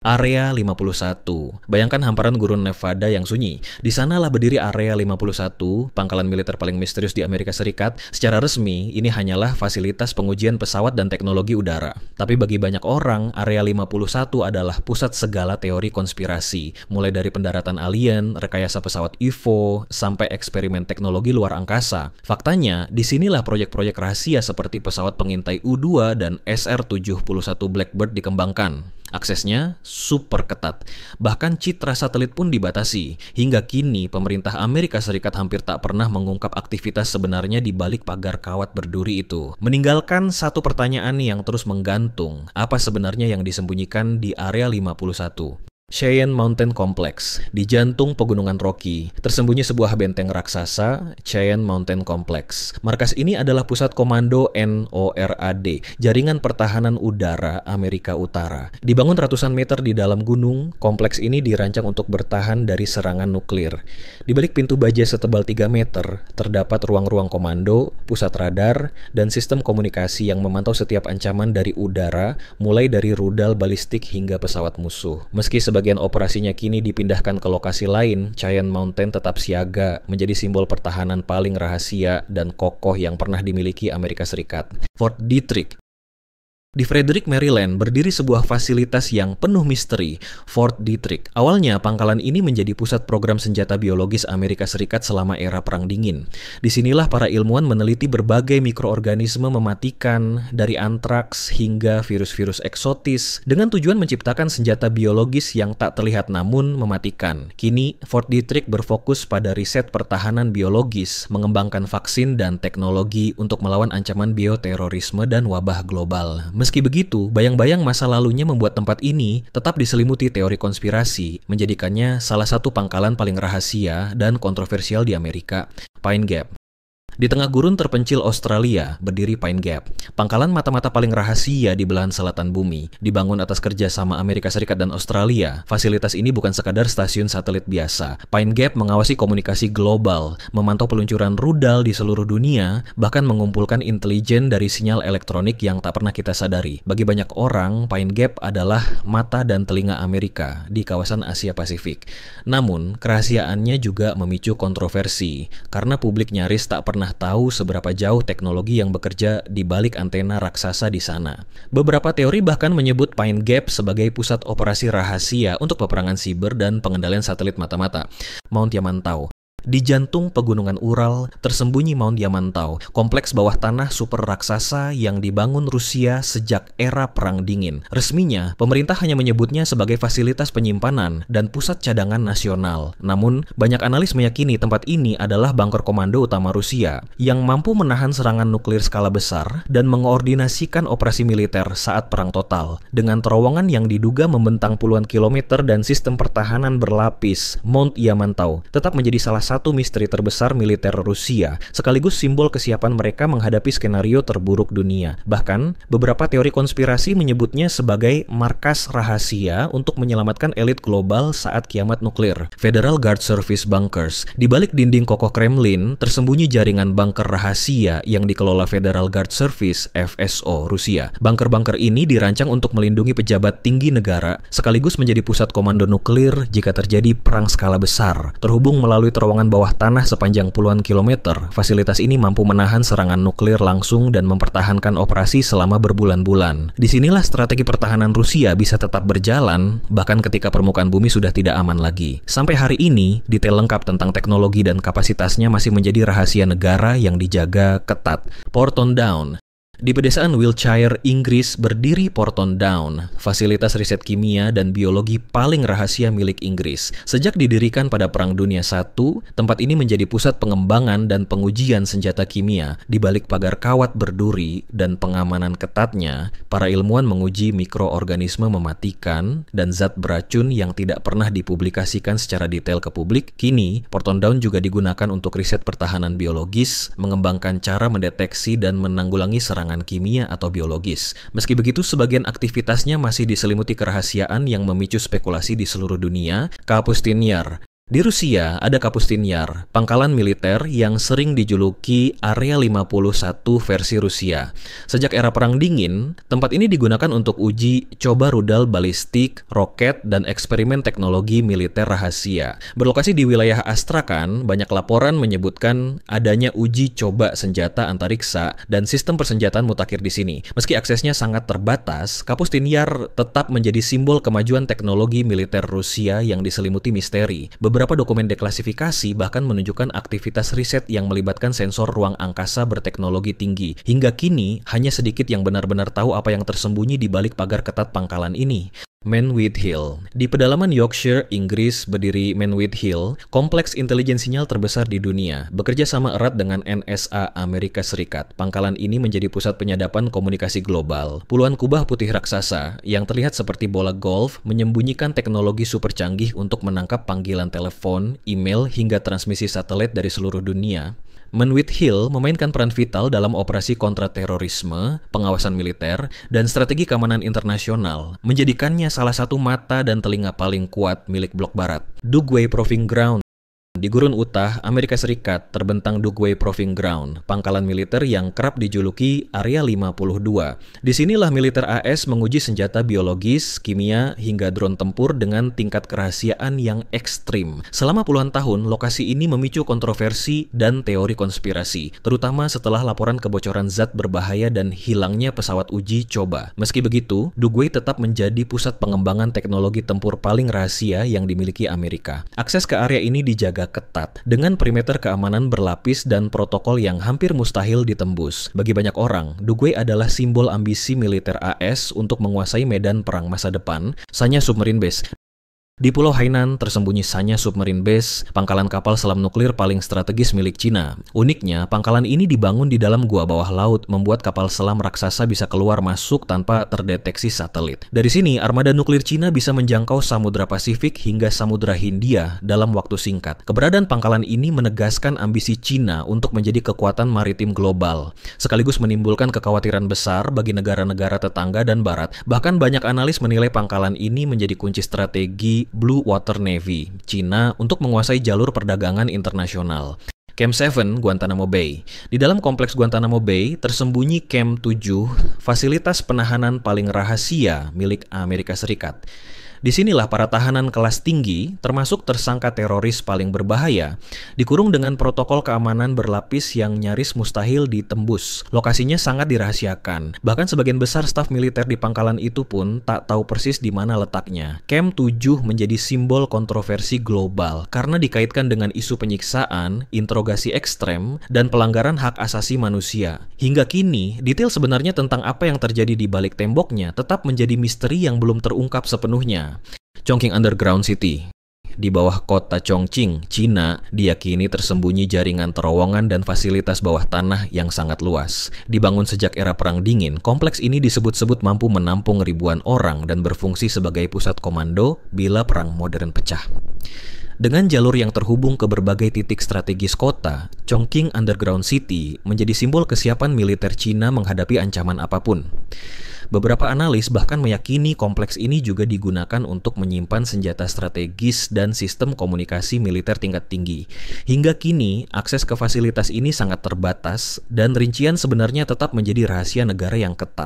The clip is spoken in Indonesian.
Area 51. Bayangkan hamparan gurun Nevada yang sunyi. Di sanalah berdiri Area 51, pangkalan militer paling misterius di Amerika Serikat. Secara resmi, ini hanyalah fasilitas pengujian pesawat dan teknologi udara. Tapi bagi banyak orang, Area 51 adalah pusat segala teori konspirasi. Mulai dari pendaratan alien, rekayasa pesawat UFO, sampai eksperimen teknologi luar angkasa. Faktanya, disinilah proyek-proyek rahasia seperti pesawat pengintai U-2 dan SR-71 Blackbird dikembangkan. Aksesnya super ketat. Bahkan citra satelit pun dibatasi. Hingga kini, pemerintah Amerika Serikat hampir tak pernah mengungkap aktivitas sebenarnya di balik pagar kawat berduri itu. Meninggalkan satu pertanyaan yang terus menggantung, apa sebenarnya yang disembunyikan di Area 51? Cheyenne Mountain Complex, di jantung pegunungan Rocky, tersembunyi sebuah benteng raksasa, Cheyenne Mountain Complex. Markas ini adalah pusat komando NORAD, Jaringan Pertahanan Udara Amerika Utara. Dibangun ratusan meter di dalam gunung, kompleks ini dirancang untuk bertahan dari serangan nuklir. Di balik pintu baja setebal 3 meter, terdapat ruang-ruang komando, pusat radar, dan sistem komunikasi yang memantau setiap ancaman dari udara, mulai dari rudal balistik hingga pesawat musuh. Meski sebagian operasinya kini dipindahkan ke lokasi lain, Cheyenne Mountain tetap siaga, menjadi simbol pertahanan paling rahasia dan kokoh yang pernah dimiliki Amerika Serikat. Fort Detrick. Di Frederick, Maryland, berdiri sebuah fasilitas yang penuh misteri, Fort Detrick. Awalnya, pangkalan ini menjadi pusat program senjata biologis Amerika Serikat selama era Perang Dingin. Disinilah para ilmuwan meneliti berbagai mikroorganisme mematikan, dari antraks hingga virus-virus eksotis, dengan tujuan menciptakan senjata biologis yang tak terlihat namun mematikan. Kini, Fort Detrick berfokus pada riset pertahanan biologis, mengembangkan vaksin dan teknologi untuk melawan ancaman bioterorisme dan wabah global. Meski begitu, bayang-bayang masa lalunya membuat tempat ini tetap diselimuti teori konspirasi, menjadikannya salah satu pangkalan paling rahasia dan kontroversial di Amerika, Pine Gap. Di tengah gurun terpencil Australia, berdiri Pine Gap, pangkalan mata-mata paling rahasia di belahan selatan bumi. Dibangun atas kerjasama Amerika Serikat dan Australia, fasilitas ini bukan sekadar stasiun satelit biasa. Pine Gap mengawasi komunikasi global, memantau peluncuran rudal di seluruh dunia, bahkan mengumpulkan intelijen dari sinyal elektronik yang tak pernah kita sadari. Bagi banyak orang, Pine Gap adalah mata dan telinga Amerika di kawasan Asia Pasifik. Namun, kerahasiaannya juga memicu kontroversi, karena publik nyaris tak pernah tahu seberapa jauh teknologi yang bekerja di balik antena raksasa di sana. Beberapa teori bahkan menyebut Pine Gap sebagai pusat operasi rahasia untuk peperangan siber dan pengendalian satelit mata-mata. Mount Yamantau. Di jantung pegunungan Ural, tersembunyi Mount Yamantau, kompleks bawah tanah super raksasa yang dibangun Rusia sejak era Perang Dingin. Resminya, pemerintah hanya menyebutnya sebagai fasilitas penyimpanan dan pusat cadangan nasional. Namun, banyak analis meyakini tempat ini adalah bunker komando utama Rusia yang mampu menahan serangan nuklir skala besar dan mengoordinasikan operasi militer saat perang total. Dengan terowongan yang diduga membentang puluhan kilometer dan sistem pertahanan berlapis, Mount Yamantau tetap menjadi salah satu misteri terbesar militer Rusia, sekaligus simbol kesiapan mereka menghadapi skenario terburuk dunia. Bahkan, beberapa teori konspirasi menyebutnya sebagai markas rahasia untuk menyelamatkan elit global saat kiamat nuklir. Federal Guard Service Bunkers. Di balik dinding kokoh Kremlin, tersembunyi jaringan bunker rahasia yang dikelola Federal Guard Service, FSO, Rusia. Bunker-bunker ini dirancang untuk melindungi pejabat tinggi negara, sekaligus menjadi pusat komando nuklir jika terjadi perang skala besar. Terhubung melalui terowongan bawah tanah sepanjang puluhan kilometer, fasilitas ini mampu menahan serangan nuklir langsung dan mempertahankan operasi selama berbulan-bulan. Disinilah strategi pertahanan Rusia bisa tetap berjalan, bahkan ketika permukaan bumi sudah tidak aman lagi. Sampai hari ini, detail lengkap tentang teknologi dan kapasitasnya masih menjadi rahasia negara yang dijaga ketat. Porton Down. Di pedesaan Wiltshire, Inggris, berdiri Porton Down, fasilitas riset kimia dan biologi paling rahasia milik Inggris. Sejak didirikan pada Perang Dunia I, tempat ini menjadi pusat pengembangan dan pengujian senjata kimia. Di balik pagar kawat berduri dan pengamanan ketatnya, para ilmuwan menguji mikroorganisme mematikan dan zat beracun yang tidak pernah dipublikasikan secara detail ke publik. Kini, Porton Down juga digunakan untuk riset pertahanan biologis, mengembangkan cara mendeteksi dan menanggulangi serangan kimia atau biologis. Meski begitu, sebagian aktivitasnya masih diselimuti kerahasiaan yang memicu spekulasi di seluruh dunia. Kapustin Yar. Di Rusia, ada Kapustin Yar, pangkalan militer yang sering dijuluki Area 51 versi Rusia. Sejak era Perang Dingin, tempat ini digunakan untuk uji coba rudal balistik, roket, dan eksperimen teknologi militer rahasia. Berlokasi di wilayah Astrakhan, banyak laporan menyebutkan adanya uji coba senjata antariksa dan sistem persenjataan mutakhir di sini. Meski aksesnya sangat terbatas, Kapustin Yar tetap menjadi simbol kemajuan teknologi militer Rusia yang diselimuti misteri. Beberapa dokumen deklasifikasi bahkan menunjukkan aktivitas riset yang melibatkan sensor ruang angkasa berteknologi tinggi. Hingga kini, hanya sedikit yang benar-benar tahu apa yang tersembunyi di balik pagar ketat pangkalan ini. Menwith Hill. Di pedalaman Yorkshire, Inggris, berdiri Menwith Hill, kompleks intelijen sinyal terbesar di dunia, bekerja sama erat dengan NSA Amerika Serikat. Pangkalan ini menjadi pusat penyadapan komunikasi global. Puluhan kubah putih raksasa yang terlihat seperti bola golf menyembunyikan teknologi super canggih untuk menangkap panggilan telepon, email, hingga transmisi satelit dari seluruh dunia. Menwith Hill memainkan peran vital dalam operasi kontraterorisme, pengawasan militer, dan strategi keamanan internasional, menjadikannya salah satu mata dan telinga paling kuat milik blok barat. Dugway Proving Ground. Di gurun Utah, Amerika Serikat, terbentang Dugway Proving Ground, pangkalan militer yang kerap dijuluki Area 52. Disinilah militer AS menguji senjata biologis, kimia, hingga drone tempur dengan tingkat kerahasiaan yang ekstrim. Selama puluhan tahun, lokasi ini memicu kontroversi dan teori konspirasi, terutama setelah laporan kebocoran zat berbahaya dan hilangnya pesawat uji coba. Meski begitu, Dugway tetap menjadi pusat pengembangan teknologi tempur paling rahasia yang dimiliki Amerika. Akses ke area ini dijaga ketat dengan perimeter keamanan berlapis dan protokol yang hampir mustahil ditembus. Bagi banyak orang, Dugway adalah simbol ambisi militer AS untuk menguasai medan perang masa depan. Sanya Submarine Base. Di Pulau Hainan tersembunyi Sanya Submarine Base, pangkalan kapal selam nuklir paling strategis milik Cina. Uniknya, pangkalan ini dibangun di dalam gua bawah laut, membuat kapal selam raksasa bisa keluar masuk tanpa terdeteksi satelit. Dari sini, armada nuklir Cina bisa menjangkau Samudra Pasifik hingga Samudra Hindia dalam waktu singkat. Keberadaan pangkalan ini menegaskan ambisi Cina untuk menjadi kekuatan maritim global, sekaligus menimbulkan kekhawatiran besar bagi negara-negara tetangga dan barat. Bahkan banyak analis menilai pangkalan ini menjadi kunci strategi Blue Water Navy, Cina untuk menguasai jalur perdagangan internasional. Camp 7, Guantanamo Bay. Di dalam kompleks Guantanamo Bay tersembunyi Camp 7, fasilitas penahanan paling rahasia milik Amerika Serikat. Disinilah para tahanan kelas tinggi, termasuk tersangka teroris paling berbahaya, dikurung dengan protokol keamanan berlapis yang nyaris mustahil ditembus. Lokasinya sangat dirahasiakan. Bahkan sebagian besar staf militer di pangkalan itu pun tak tahu persis di mana letaknya. Camp 7 menjadi simbol kontroversi global karena dikaitkan dengan isu penyiksaan, interogasi ekstrem, dan pelanggaran hak asasi manusia. Hingga kini, detail sebenarnya tentang apa yang terjadi di balik temboknya tetap menjadi misteri yang belum terungkap sepenuhnya. Chongqing Underground City. Di bawah kota Chongqing, Cina, diyakini tersembunyi jaringan terowongan dan fasilitas bawah tanah yang sangat luas. Dibangun sejak era Perang Dingin, kompleks ini disebut-sebut mampu menampung ribuan orang dan berfungsi sebagai pusat komando bila perang modern pecah. Dengan jalur yang terhubung ke berbagai titik strategis kota, Chongqing Underground City menjadi simbol kesiapan militer Cina menghadapi ancaman apapun. Beberapa analis bahkan meyakini kompleks ini juga digunakan untuk menyimpan senjata strategis dan sistem komunikasi militer tingkat tinggi. Hingga kini, akses ke fasilitas ini sangat terbatas dan rincian sebenarnya tetap menjadi rahasia negara yang ketat.